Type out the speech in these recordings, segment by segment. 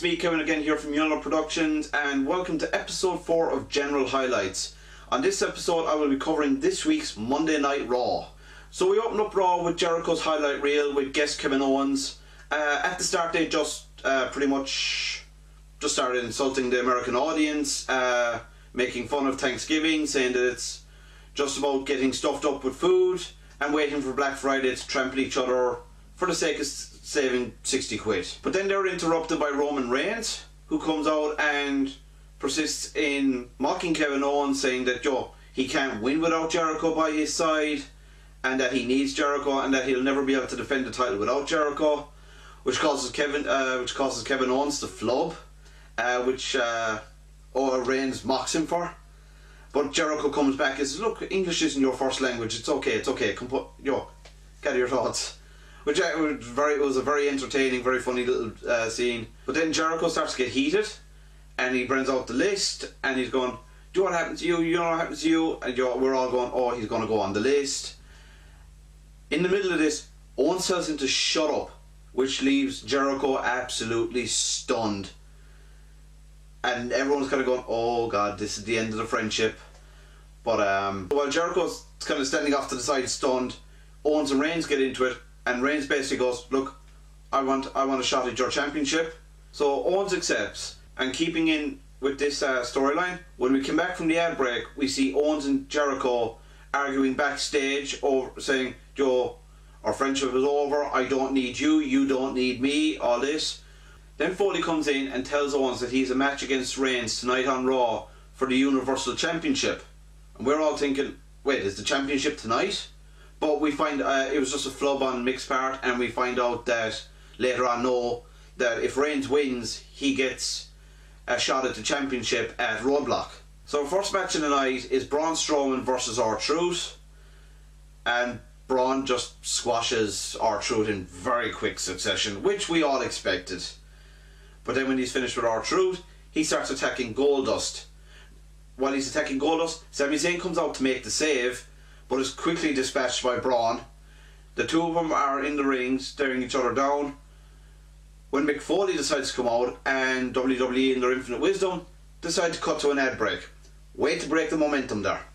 me, Kevin, again here from Yellow Productions, and welcome to episode 4 of General Highlights. On this episode I will be covering this week's Monday Night Raw. So we open up Raw with Jericho's highlight reel with guest Kevin Owens. At the start they just pretty much started insulting the American audience, making fun of Thanksgiving, saying that it's just about getting stuffed up with food and waiting for Black Friday to trample each other for the sake of saving 60 quid. But then they're interrupted by Roman Reigns, who comes out and persists in mocking Kevin Owens, saying that he can't win without Jericho by his side, and that he needs Jericho, and that he'll never be able to defend the title without Jericho, which causes Kevin Owens to flub, which Reigns mocks him for. But Jericho comes back and says, "Look, English isn't your first language. It's okay. Gather your thoughts." Which was a very entertaining, very funny little scene. But then Jericho starts to get heated, and he brings out the list, and he's going, "Do you know what happened to you? You know what happened to you?" And we're all going, "Oh, he's going to go on the list." In the middle of this, Owens tells him to shut up, which leaves Jericho absolutely stunned. And everyone's kind of going, "Oh God, this is the end of the friendship." But while Jericho's kind of standing off to the side stunned, Owens and Reigns get into it, and Reigns basically goes, "Look, I want a shot at your championship." So Owens accepts, and keeping in with this storyline, when we come back from the ad break, we see Owens and Jericho arguing backstage over saying, "Our friendship is over, I don't need you, you don't need me," all this. Then Foley comes in and tells Owens that he's a match against Reigns tonight on Raw for the Universal Championship. And we're all thinking, wait, is the championship tonight? But we find it was just a flub on Mick's part, and we find out that later on that if Reigns wins, he gets a shot at the championship at Roadblock. So our first match of the night is Braun Strowman versus R-Truth, and Braun just squashes R-Truth in very quick succession, which we all expected. But then when he's finished with R-Truth, he starts attacking Goldust. While he's attacking Goldust, Sami Zayn comes out to make the save, but is quickly dispatched by Braun. The two of them are in the ring, staring each other down, when Mick Foley decides to come out, and WWE in their infinite wisdom decide to cut to an ad break. Way to break the momentum there.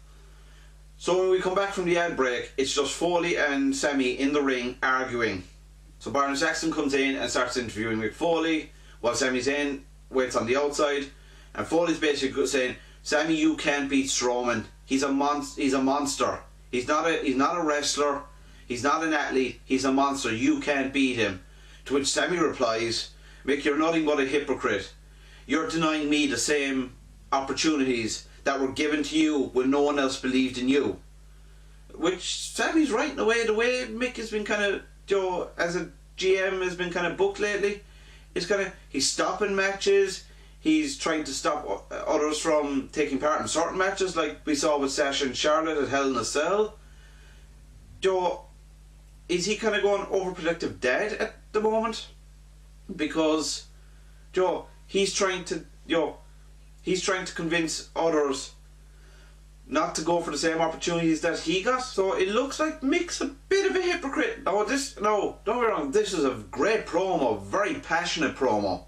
So when we come back from the ad break, it's just Foley and Sami in the ring arguing. So Baron Saxton comes in and starts interviewing Mick Foley, while Sami Zayn waits on the outside, and Foley's basically saying, "Sami, you can't beat Strowman. He's a monster. He's not a wrestler. He's not an athlete. He's a monster. You can't beat him." To which Sami replies, "Mick, you're nothing but a hypocrite. You're denying me the same opportunities that were given to you when no one else believed in you." Which Sami's right in a way. The way Mick has been kind of, as a GM, has been kind of booked lately. It's kind of, he's stopping matches. He's trying to stop others from taking part in certain matches, like we saw with Sasha and Charlotte at Hell in a Cell. Is he kind of going overprotective dad at the moment? Because he's trying to convince others not to go for the same opportunities that he got. So it looks like Mick's a bit of a hypocrite. Don't get me wrong, this is a great promo, very passionate promo,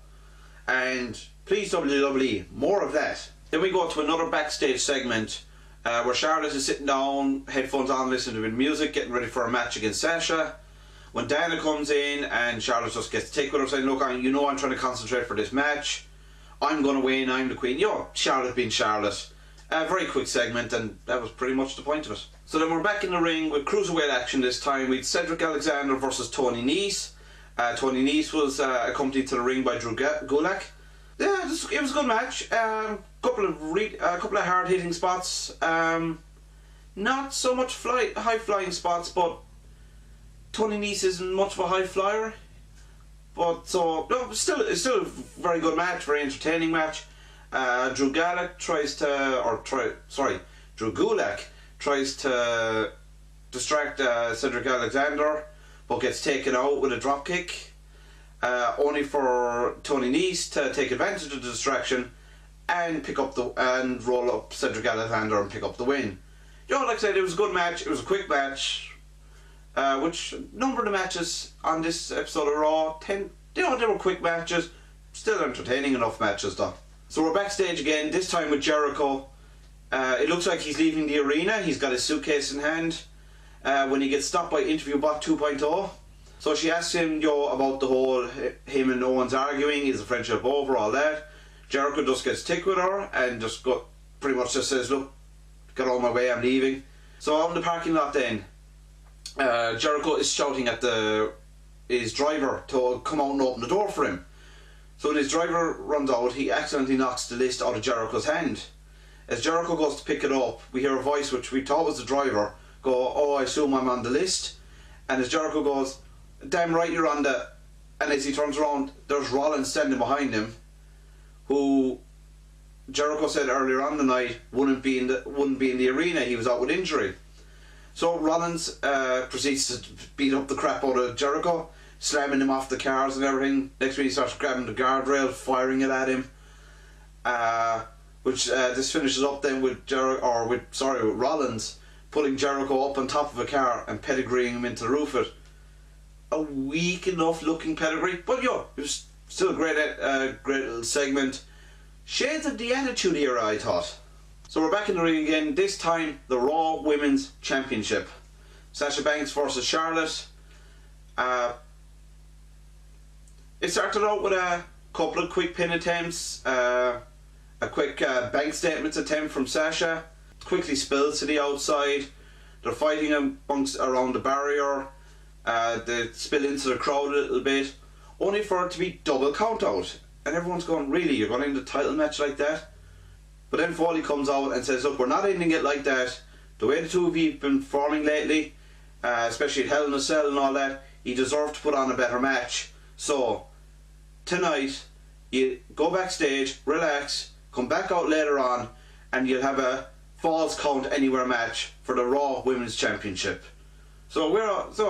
and please WWE, more of that. Then we go to another backstage segment where Charlotte is sitting down, headphones on, listening to music, getting ready for a match against Sasha. When Diana comes in, and Charlotte just gets to take with her, saying, "Look, I'm trying to concentrate for this match. I'm going to win, I'm the queen." Charlotte being Charlotte. A very quick segment, and that was pretty much the point of it. So then we're back in the ring with cruiserweight action this time with Cedric Alexander versus Tony Nese. Tony Nese was accompanied to the ring by Drew Gulak. Yeah, it was a good match. Couple of hard hitting spots. Not so much high flying spots, but Tony Nese isn't much of a high flyer. But it's still a very good match, very entertaining match. Drew Gulak tries to distract Cedric Alexander, but gets taken out with a dropkick. Only for Tony Nese to take advantage of the distraction and roll up Cedric Alexander and pick up the win. Like I said, it was a good match. It was a quick match. Which number of the matches on this episode of Raw, they were quick matches. still entertaining enough matches though. So we're backstage again, this time with Jericho. It looks like he's leaving the arena. He's got his suitcase in hand when he gets stopped by Interview Bot 2.0. So she asks him, about the whole him and Owens arguing, is the friendship over, all that. Jericho just gets tick with her and pretty much just says, look, get out of my way, I'm leaving. So out in the parking lot then, Jericho is shouting at his driver to come out and open the door for him. So when his driver runs out, he accidentally knocks the list out of Jericho's hand. As Jericho goes to pick it up, we hear a voice which we thought was the driver go, oh, I assume I'm on the list. And as Jericho goes, damn right you're on the... And as he turns around, there's Rollins standing behind him, who Jericho said earlier on the night wouldn't be in the arena. He was out with injury. So Rollins proceeds to beat up the crap out of Jericho, slamming him off the cars and everything. Next minute he starts grabbing the guardrail, firing it at him. This finishes up then with Rollins pulling Jericho up on top of a car and pedigreeing him into the roof of it. A weak enough looking pedigree, but it was still a great little segment. Shades of the Attitude Era, I thought. So we're back in the ring again, this time the Raw Women's Championship. Sasha Banks versus Charlotte. It started out with a couple of quick pin attempts, a quick bank statements attempt from Sasha, quickly spills to the outside. They're fighting amongst around the barrier. They spill into the crowd a little bit, only for it to be double count out. And everyone's going, really, you're going into a title match like that? But then Foley comes out and says, look, we're not ending it like that. The way the two of you have been performing lately, especially at Hell in a Cell and all that, you deserve to put on a better match. So tonight you go backstage, relax, come back out later on, and you'll have a Falls Count Anywhere match for the Raw Women's Championship. So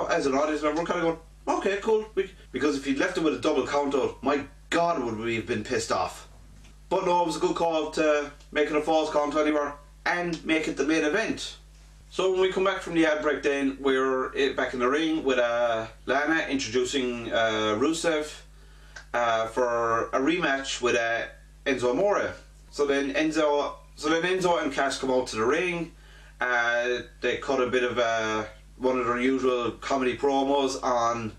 as an audience member, we're kind of going, okay, cool, because if you'd left it with a double count out, my God, would we have been pissed off. But no, it was a good call to make it a Falls Count Anywhere and make it the main event. So when we come back from the ad break then, we're back in the ring with Lana introducing Rusev for a rematch with Enzo Amore. So then Enzo and Cass come out to the ring. They cut a bit of one of their usual comedy promos on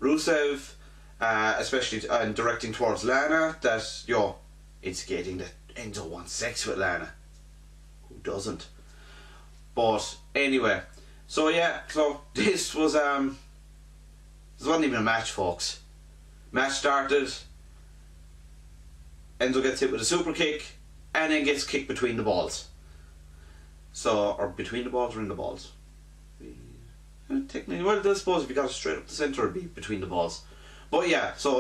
Rusev, especially directing towards Lana, that instigating that Enzo wants sex with Lana. Who doesn't? But anyway, so this was this wasn't even a match, folks. Match started. Enzo gets hit with a super kick and then gets kicked between the balls. Or between the balls or in the balls. Technically, well, I suppose if you got it straight up the centre, it'd be between the balls. But yeah, so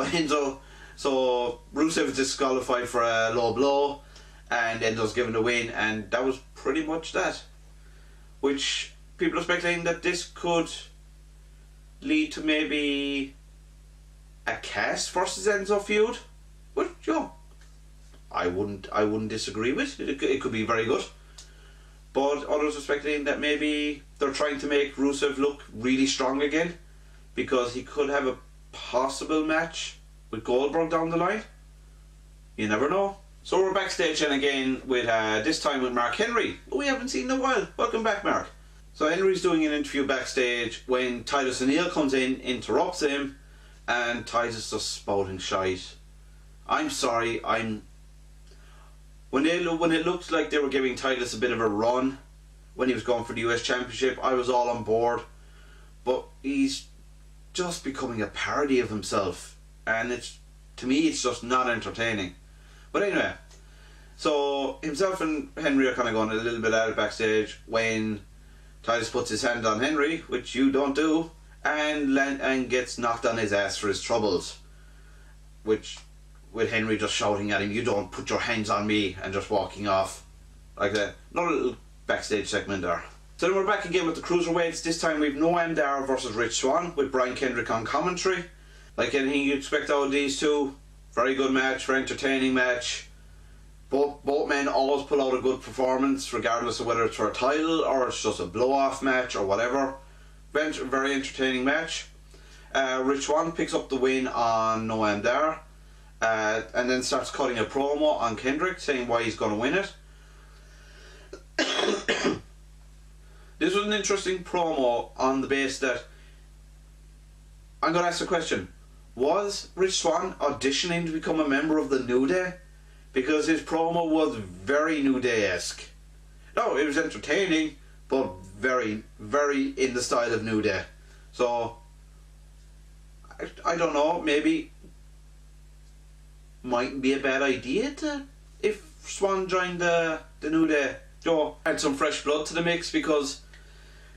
Rusev is disqualified for a low blow, and Enzo's given the win, and that was pretty much that. Which people are speculating that this could lead to maybe a Cass versus Enzo feud, which I wouldn't disagree with. It could be very good. But others are speculating that maybe they're trying to make Rusev look really strong again, because he could have a possible match with Goldberg down the line. You never know. So we're backstage then again with this time with Mark Henry, who we haven't seen in a while. Welcome back, Mark. So Henry's doing an interview backstage when Titus O'Neil comes in, interrupts him, and Titus just spouting shite. I'm sorry, when it looked like they were giving Titus a bit of a run when he was going for the US Championship, I was all on board. But he's just becoming a parody of himself, and to me it's just not entertaining. But anyway, so himself and Henry are kind of going a little bit at it backstage when Titus puts his hand on Henry, which you don't do, and gets knocked on his ass for his troubles, which with Henry just shouting at him, "You don't put your hands on me," and just walking off like that. Another little backstage segment there. So then we're back again with the Cruiserweights. This time we've Noam Dar versus Rich Swann with Brian Kendrick on commentary. Like anything you expect out of these two, very good match, very entertaining match. Both men always put out a good performance, regardless of whether it's for a title or it's just a blow-off match or whatever. Very entertaining match. Rich Swann picks up the win on Noam Dar. and then starts cutting a promo on Kendrick saying why he's going to win it. This was an interesting promo on the base that I'm going to ask the question: was Rich Swann auditioning to become a member of the New Day? Because his promo was very New Day-esque. No, it was entertaining, but very, very in the style of New Day. So I don't know, maybe mightn't be a bad idea to, if Swann joined the New Day, add some fresh blood to the mix, because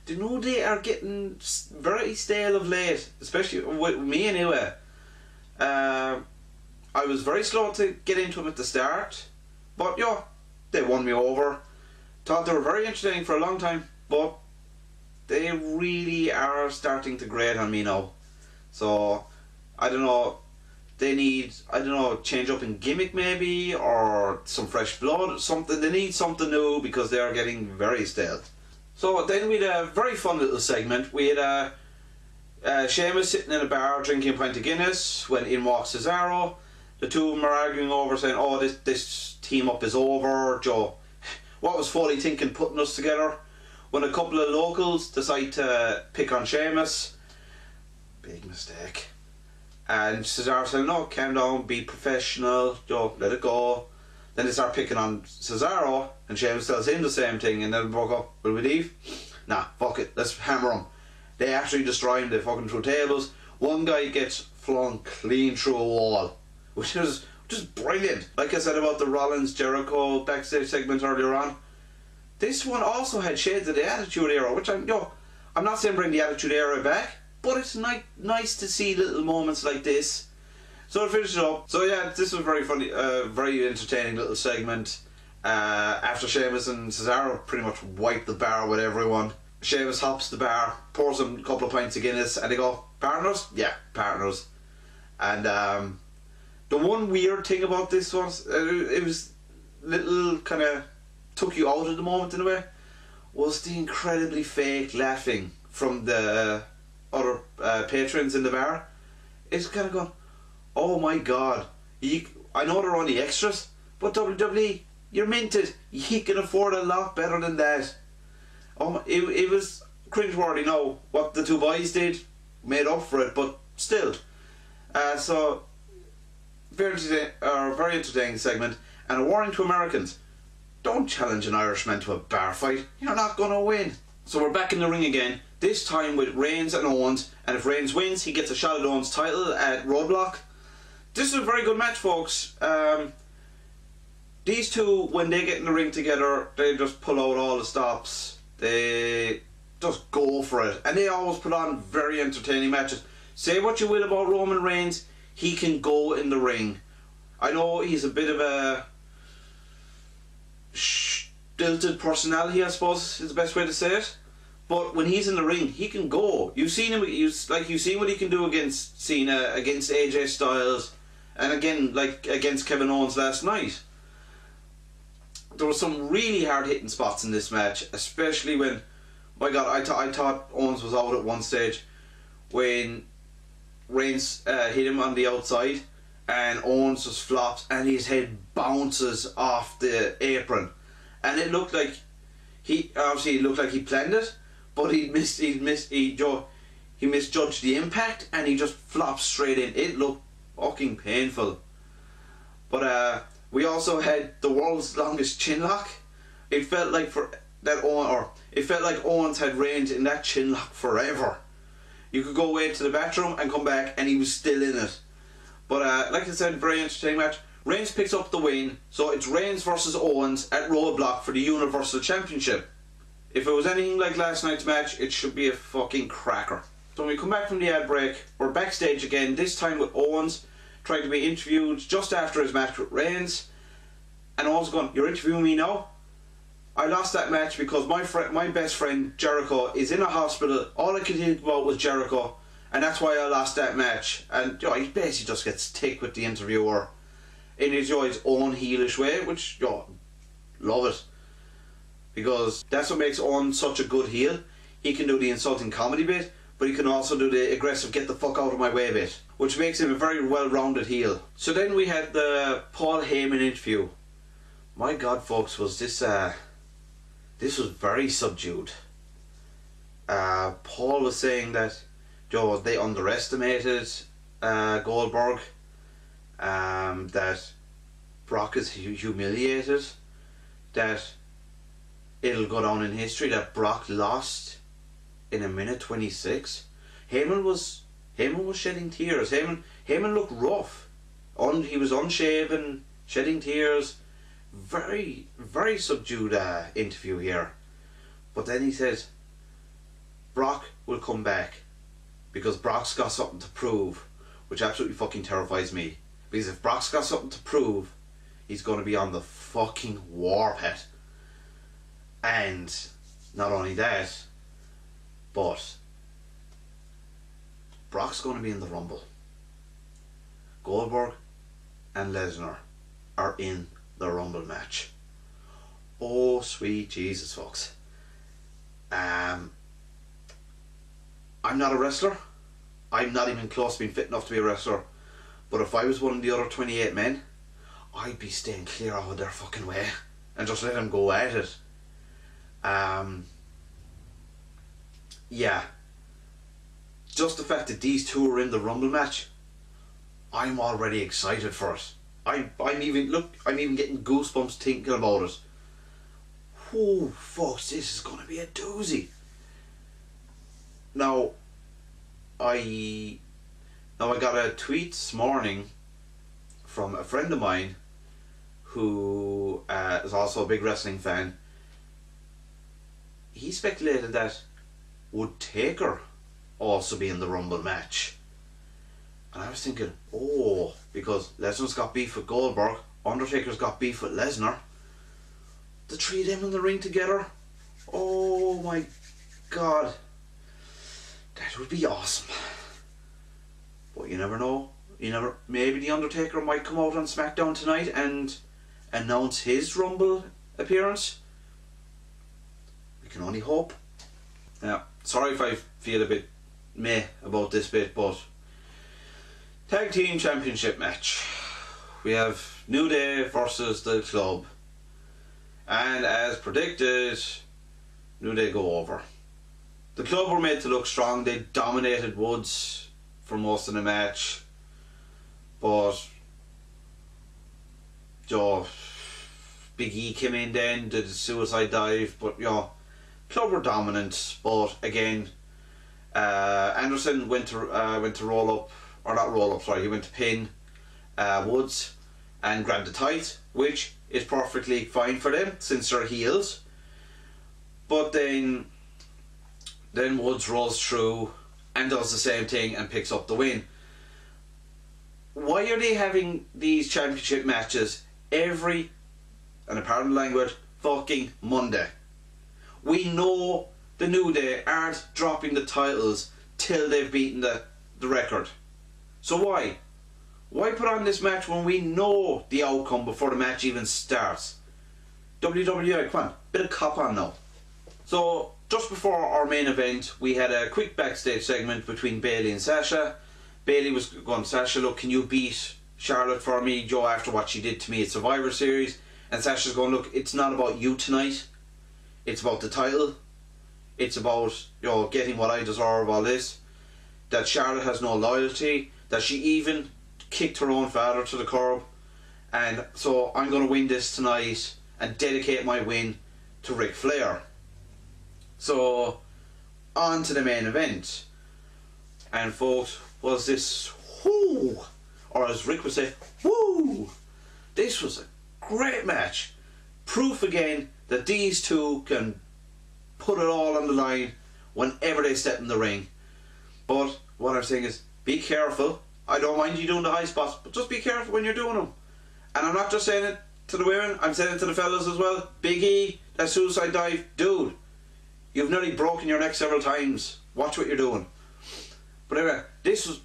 the New Day are getting very stale of late, especially with me anyway. I was very slow to get into them at the start, but they won me over. Thought they were very entertaining for a long time, but they really are starting to grate on me now. So I don't know, they need, change up in gimmick maybe, or some fresh blood, something. They need something new because they are getting very stale. So then we had a very fun little segment. We had Sheamus sitting in a bar drinking a pint of Guinness when in walks Cesaro. The two of them are arguing over, saying, oh, this team up is over. Joe, what was Foley thinking putting us together? When a couple of locals decide to pick on Sheamus, big mistake. And Cesaro said, no, calm down, be professional, Joe, let it go. Then they start picking on Cesaro, and Sheamus tells him the same thing, and then we broke up. Will we leave? Nah, fuck it, let's hammer him. They actually destroy him, they fucking through tables. One guy gets flung clean through a wall, which is just brilliant. Like I said about the Rollins Jericho backstage segment earlier on, this one also had shades of the Attitude Era, which I'm not saying bring the Attitude Era back, but it's nice to see little moments like this. So to finish it up, so yeah, this was very funny, very entertaining little segment. After Sheamus and Cesaro pretty much wiped the bar with everyone, Sheamus hops the bar, pours them a couple of pints of Guinness, and they go, partners? Yeah, partners. And the one weird thing about this was, it was little kind of took you out of the moment in a way, was the incredibly fake laughing from the other patrons in the bar. It's kind of going, oh my god, I know they're only extras, but WWE, you're minted, you can afford a lot better than that. It was cringeworthy. Now, what the two boys did made up for it, but still. So, very entertaining segment, and a warning to Americans: don't challenge an Irishman to a bar fight, you're not going to win. So we're back in the ring again, this time with Reigns and Owens, and if Reigns wins, he gets a shot at Owens' title at Roadblock. This is a very good match, folks. These two, when they get in the ring together, they just pull out all the stops. They just go for it, and they always put on very entertaining matches. Say what you will about Roman Reigns, he can go in the ring. I know he's a bit of a stilted personality, I suppose is the best way to say it, but when he's in the ring, he can go. You've seen him, you've seen what he can do against Cena, against AJ Styles, and again, like against Kevin Owens last night. There were some really hard-hitting spots in this match, especially when, my god, I thought Owens was out at one stage when Reigns hit him on the outside, and Owens just flops and his head bounces off the apron, and it looked like he planned it, but he misjudged the impact, and he just flopped straight in. It looked fucking painful. But we also had the world's longest chin lock. It felt like Owens had Reigns in that chin lock forever. You could go away to the bathroom and come back and he was still in it. But like I said, very entertaining match. Reigns picks up the win, so it's Reigns versus Owens at Roadblock for the Universal Championship. If it was anything like last night's match, it should be a fucking cracker. So when we come back from the ad break, we're backstage again, this time with Owens trying to be interviewed just after his match with Reigns, and Owens going, "You're interviewing me now? I lost that match because my best friend Jericho is in a hospital. All I could think about was Jericho, and that's why I lost that match." And he basically just gets ticked with the interviewer in his own heelish way, which love it, because that's what makes Owens such a good heel. He can do the insulting comedy bit, but he can also do the aggressive get the fuck out of my way bit, which makes him a very well-rounded heel. So then we had the Paul Heyman interview. My God, folks, was this was very subdued. Paul was saying that they underestimated Goldberg, that Brock is humiliated, that it'll go down in history that Brock lost in a minute 26. Heyman was shedding tears. Heyman looked rough. He was unshaven, shedding tears. Very, very subdued interview here. But then he said Brock will come back because Brock's got something to prove, which absolutely fucking terrifies me. Because if Brock's got something to prove, he's going to be on the fucking warpath. And not only that, but Brock's going to be in the Rumble. Goldberg and Lesnar are in the Rumble match. Oh sweet Jesus, folks. I'm not a wrestler. I'm not even close to being fit enough to be a wrestler. But if I was one of the other 28 men, I'd be staying clear out of their fucking way and just let them go at it. Yeah. Just the fact that these two are in the Rumble match, I'm already excited for it. I'm even getting goosebumps thinking about it. Oh, folks, this is gonna be a doozy. Now I got a tweet this morning from a friend of mine who is also a big wrestling fan. He speculated that would Taker also be in the Rumble match? And I was thinking, because Lesnar's got beef with Goldberg, Undertaker's got beef with Lesnar, the three of them in the ring together, oh my God, that would be awesome. But you never know. Maybe the Undertaker might come out on SmackDown tonight and announce his Rumble appearance. We can only hope. Yeah, sorry if I feel a bit meh about this bit, but Tag Team Championship match. We have New Day versus the Club. And as predicted, New Day go over. The Club were made to look strong. They dominated Woods for most of the match. But Big E came in then, did a suicide dive. But Club were dominant. But again, Anderson went to roll up. Or not roll up, sorry, he went to pin Woods and grabbed the tight, which is perfectly fine for them since they're heels. But then Woods rolls through and does the same thing and picks up the win. Why are they having these championship matches every, and pardon the language, fucking Monday? We know the New Day aren't dropping the titles till they've beaten the record. So why? Why put on this match when we know the outcome before the match even starts? WWE, come on, bit of cop on now. So, just before our main event, we had a quick backstage segment between Bayley and Sasha. Bayley was going, Sasha, look, can you beat Charlotte for me, Joe, after what she did to me at Survivor Series? And Sasha's going, look, it's not about you tonight. It's about the title. It's about, getting what I deserve, all this. That Charlotte has no loyalty. That she even kicked her own father to the curb. And so I'm going to win this tonight and dedicate my win to Ric Flair. So, on to the main event. And folks, was this whoo, or as Rick would say, woo. This was a great match. Proof again that these two can put it all on the line whenever they step in the ring. But what I'm saying is, be careful. I don't mind you doing the high spots, but just be careful when you're doing them. And I'm not just saying it to the women, I'm saying it to the fellas as well. Big E, that suicide dive, dude, you've nearly broken your neck several times. Watch what you're doing. But anyway, this was a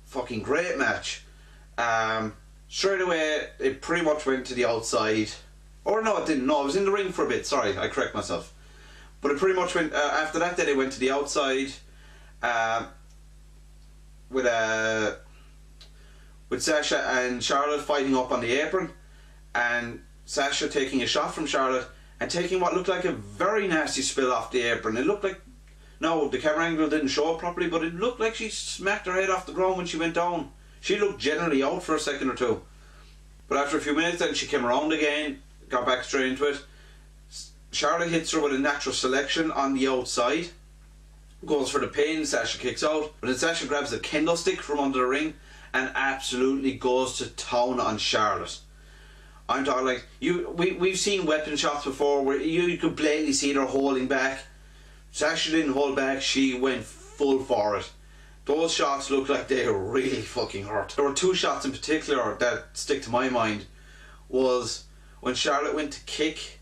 fucking great match. Straight away, it pretty much went to the outside. Or no, it didn't. No, I was in the ring for a bit. Sorry, I correct myself. But it pretty much went, after that, then it went to the outside. with Sasha and Charlotte fighting up on the apron, and Sasha taking a shot from Charlotte and taking what looked like a very nasty spill off the apron. It looked like, no, the camera angle didn't show it properly, but it looked like she smacked her head off the ground when she went down. She looked generally out for a second or two. But after a few minutes then she came around again, got back straight into it. Charlotte hits her with a natural selection on the outside, goes for the pin, Sasha kicks out, but then Sasha grabs the kendo stick from under the ring and absolutely goes to town on Charlotte. I'm talking like, we've seen weapon shots before where you could blatantly see her holding back. Sasha didn't hold back, she went full for it. Those shots looked like they really fucking hurt. There were two shots in particular that stick to my mind. Was when Charlotte went to kick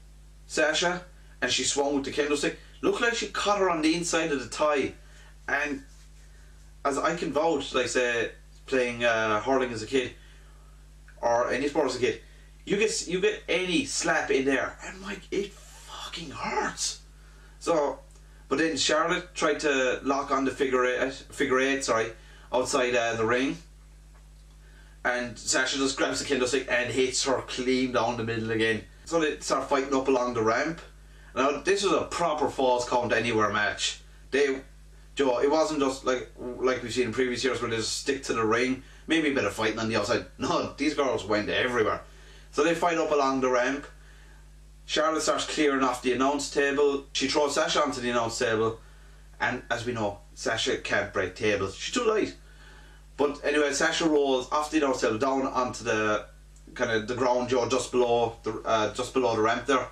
Sasha and she swung with the kendo stick. Looked like she caught her on the inside of the thigh. And as I can vouch, like say, playing hurling as a kid, or any sport as a kid, you get any slap in there and like it fucking hurts. So, but then Charlotte tried to lock on the figure eight, outside the ring, and Sasha just grabs the kendo stick and hits her clean down the middle again. So they start fighting up along the ramp. Now this was a proper Falls Count Anywhere match. It wasn't just like we've seen in previous years where they just stick to the ring, maybe a bit of fighting on the outside. No, these girls went everywhere. So they fight up along the ramp. Charlotte starts clearing off the announce table. She throws Sasha onto the announce table, and as we know, Sasha can't break tables. She's too light. But anyway, Sasha rolls off the announce table down onto the kind of the ground, just below the ramp there.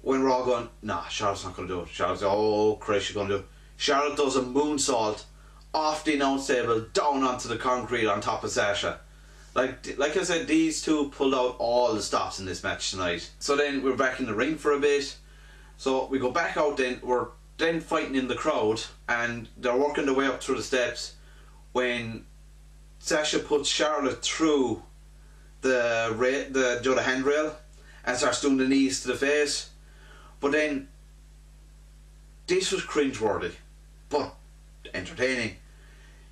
When we're all going, nah, Charlotte's not going to do it. Charlotte's, oh Christ, she's going to do it. Charlotte does a moonsault off the announce table down onto the concrete on top of Sasha. Like I said, these two pulled out all the stops in this match tonight. So then we're back in the ring for a bit. So we go back out then, we're then fighting in the crowd, and they're working their way up through the steps when Sasha puts Charlotte through the handrail and starts doing the knees to the face. But then, this was cringeworthy, but entertaining.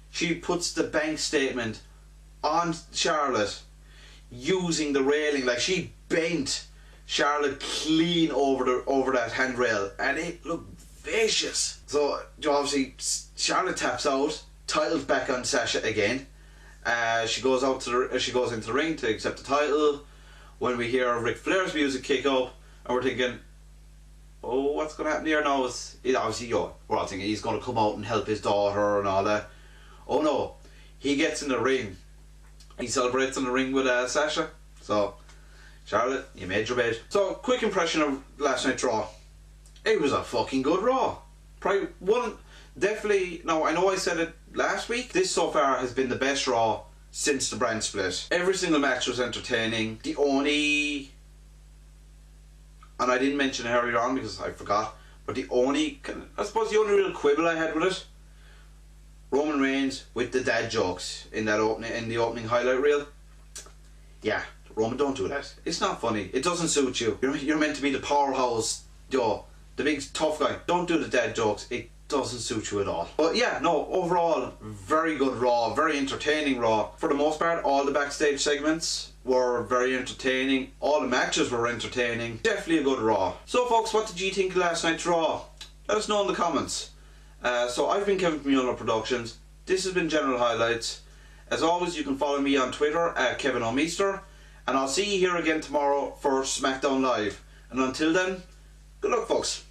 She puts the bank statement on Charlotte using the railing, like she bent Charlotte clean over that handrail, and it looked vicious. So obviously Charlotte taps out, title's back on Sasha again. She goes into the ring to accept the title. When we hear Ric Flair's music kick up, and we're thinking, oh, what's going to happen here now? We're all thinking he's going to come out and help his daughter and all that. Oh no, he gets in the ring. He celebrates in the ring with Sasha. So, Charlotte, you made your bed. So, quick impression of last night's Raw. It was a fucking good Raw. Probably one, definitely, no, I know I said it last week. This so far has been the best Raw since the brand split. Every single match was entertaining. The only, and I didn't mention it earlier on because I forgot, but I suppose the only real quibble I had with it, Roman Reigns with the dad jokes in the opening highlight reel. Yeah, Roman, don't do that. It's not funny. It doesn't suit you. You're meant to be the powerhouse, the big tough guy. Don't do the dad jokes. It doesn't suit you at all. But yeah, no, overall, very good Raw, very entertaining Raw. For the most part, all the backstage segments were very entertaining. All the matches were entertaining. Definitely a good Raw. So folks, what did you think of last night's Raw? Let us know in the comments. So I've been Kevin from Muller Productions. This has been General Highlights. As always, you can follow me on Twitter at Kevin O'Meester, and I'll see you here again tomorrow for SmackDown Live. And until then, good luck folks.